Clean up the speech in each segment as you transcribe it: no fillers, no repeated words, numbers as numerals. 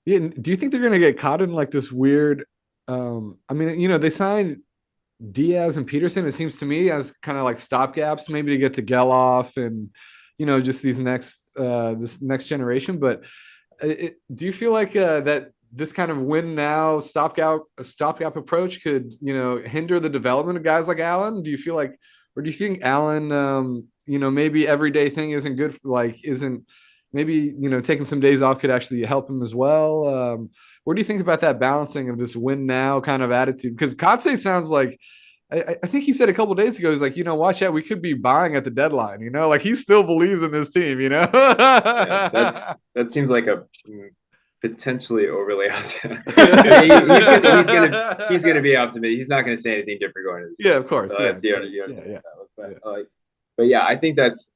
Yeah, do you think they're gonna get caught in like this weird? I mean, they signed Diaz and Peterson. It seems to me as kind of like stopgaps, maybe to get to Geloff and just these this next generation. But do you feel like that this kind of win now stopgap approach could hinder the development of guys like Allen? Do you feel like, or do you think Allen, maybe everyday thing isn't good for, like isn't maybe taking some days off could actually help him as well? What do you think about that balancing of this win now kind of attitude? Because Kotze sounds like I think he said a couple days ago, he's like, watch out, we could be buying at the deadline, like he still believes in this team, Yeah, that seems like a potentially overly optimistic. He's gonna be optimistic. He's not gonna say anything different going into the Yeah, season. of course. So Yeah, that's of course. you Yeah, understand yeah, that. yeah. But yeah, I think that's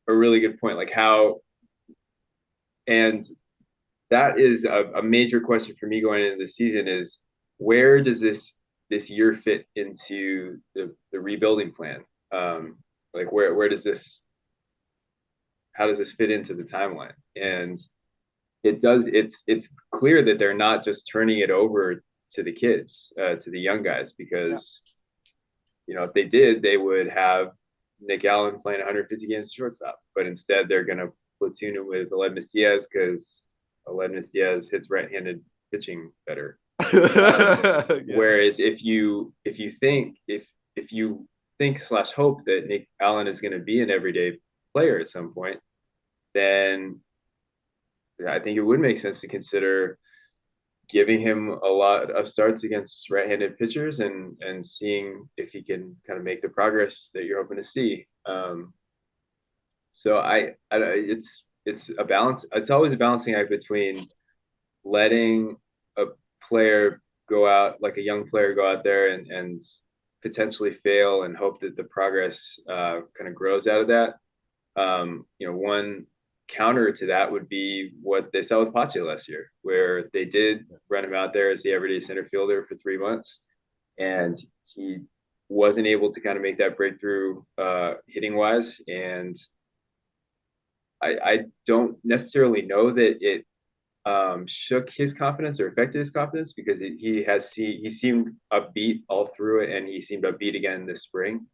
a really good point. Like how, and that is a major question for me going into the season is where does this year fit into the rebuilding plan? Like where does this, how does this fit into the timeline? And it's clear that they're not just turning it over to the kids, to the young guys, Yeah. because if they did, they would have Nick Allen playing 150 games at shortstop, but instead they're going to platoon him with Aledmys Diaz because Aledmys Diaz hits right-handed pitching better. Yeah. Whereas if you think slash hope that Nick Allen is going to be an everyday player at some point, then I think it would make sense to consider giving him a lot of starts against right-handed pitchers and seeing if he can kind of make the progress that you're hoping to see. So it's a balance. It's always a balancing act between letting a player go out, like a young player go out there and potentially fail and hope that the progress kind of grows out of that. One counter to that would be what they saw with Pache last year, where they did run him out there as the everyday center fielder for 3 months, and he wasn't able to kind of make that breakthrough hitting wise. And I don't necessarily know that it shook his confidence or affected his confidence because he seemed upbeat all through it, and he seemed upbeat again this spring.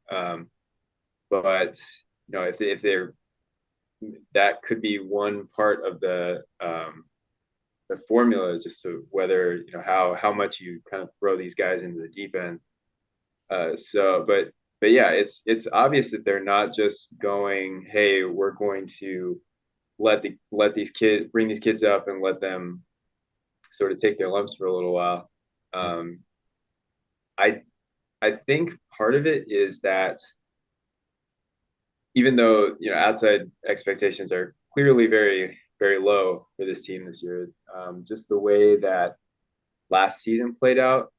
But if they're, that could be one part of the formula, just to whether how much you kind of throw these guys into the deep end. But yeah, it's obvious that they're not just going, hey, we're going to let these kids, bring these kids up and let them sort of take their lumps for a little while. Um, I I think part of it is that even though outside expectations are clearly very very low for this team this year, just the way that last season played out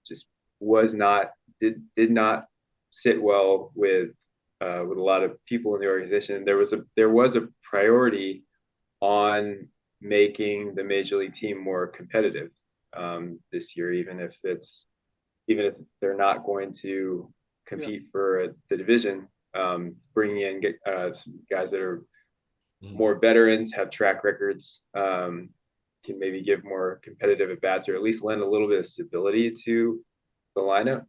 just was not did not sit well with a lot of people in the organization. There was a priority on making the major league team more competitive this year, even if they're not going to Yeah. compete for the division. Bringing in guys that are Mhm. more veterans, have track records, can maybe give more competitive at bats, or at least lend a little bit of stability to the lineup.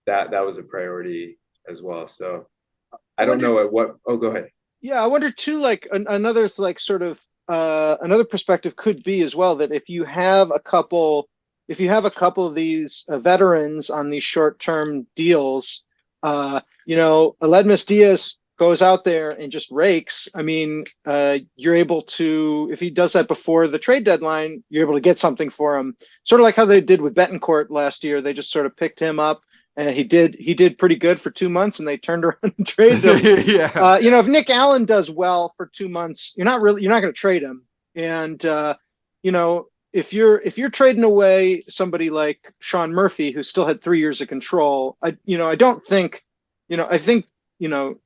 That was a priority as well. So I I don't wonder. know at what. Oh, go ahead. Yeah, I wonder too. Like another like sort of another perspective could be as well that if you have a couple of these veterans on these short-term deals, Aledmys Diaz goes out there and just rakes. I mean, you're able to, if he does that before the trade deadline, you're able to get something for him. Sort of like how they did with Betancourt last year. They just sort of picked him up, and he did pretty good for 2 months, and they turned around and traded him. Yeah. If Nick Allen does well for 2 months, you're not going to trade him. And you know, if you're trading away somebody like Sean Murphy, who still had 3 years of control, I don't think, I think, you know,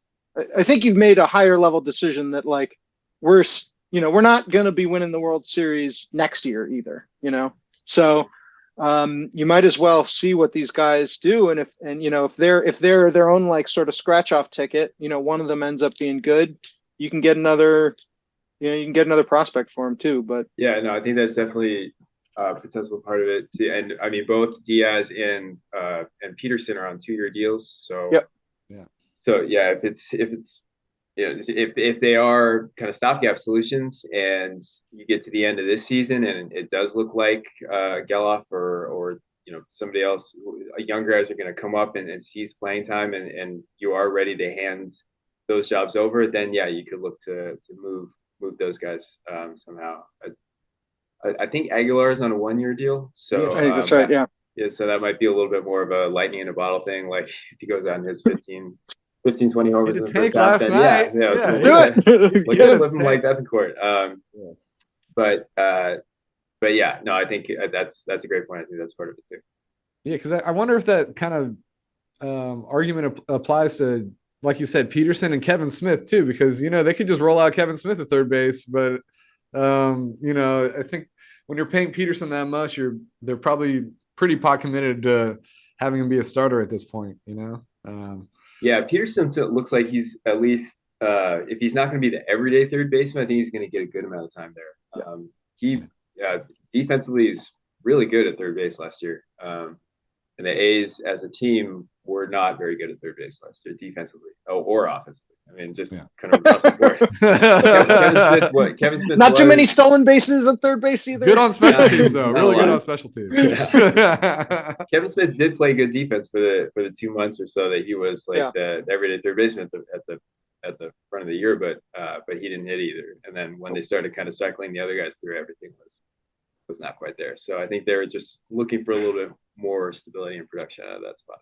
I think you've made a higher level decision that like we're, we're not going to be winning the World Series next year either. So you might as well see what these guys do, and if they're their own like sort of scratch off ticket, one of them ends up being good, you can get another you can get another prospect for him too. But Yeah, no, I think that's definitely a potential part of it too. And I mean, both Diaz and Peterson are on 2-year deals. So Yep. Yeah. So yeah, if it's if they are kind of stopgap solutions, and you get to the end of this season and it does look like Geloff or somebody else, younger guys are going to come up and seize playing time, and you are ready to hand those jobs over, then yeah, you could look to move those guys somehow. I think Aguilar is on a 1-year deal, so I think that's right. Yeah. yeah, so that might be a little bit more of a lightning in a bottle thing. Like if he goes out and hits 15, 20 homers Hit in a the tank first half, last then night. yeah, Yeah, Let's he do hit it. look hit at a flip him like tank. Bethencourt. But yeah, no, I think that's a great point. I think that's part of it too. Yeah, because I wonder if that kind of argument applies to, like you said, Peterson and Kevin Smith too, because they could just roll out Kevin Smith at third base, but I think when you're paying Peterson that much, they're probably pretty pot committed to having him be a starter at this point. Yeah, Peterson looks like he's at least if he's not going to be the everyday third baseman, I think he's going to get a good amount of time there. He defensively is really good at third base last year. And the A's as a team were not very good at third base last year defensively or offensively. I mean, just kind of across the board. Kevin Smith. Not too many stolen bases at third base either. Good on special teams though. Really good lot. on special teams. Kevin Smith did play good defense for the 2 months or so that he was like the everyday third baseman at the front of the year, but he didn't hit either. And then when they started kind of cycling the other guys through, everything was not quite there. So I think they were just looking for a little bit more stability and production out of that spot.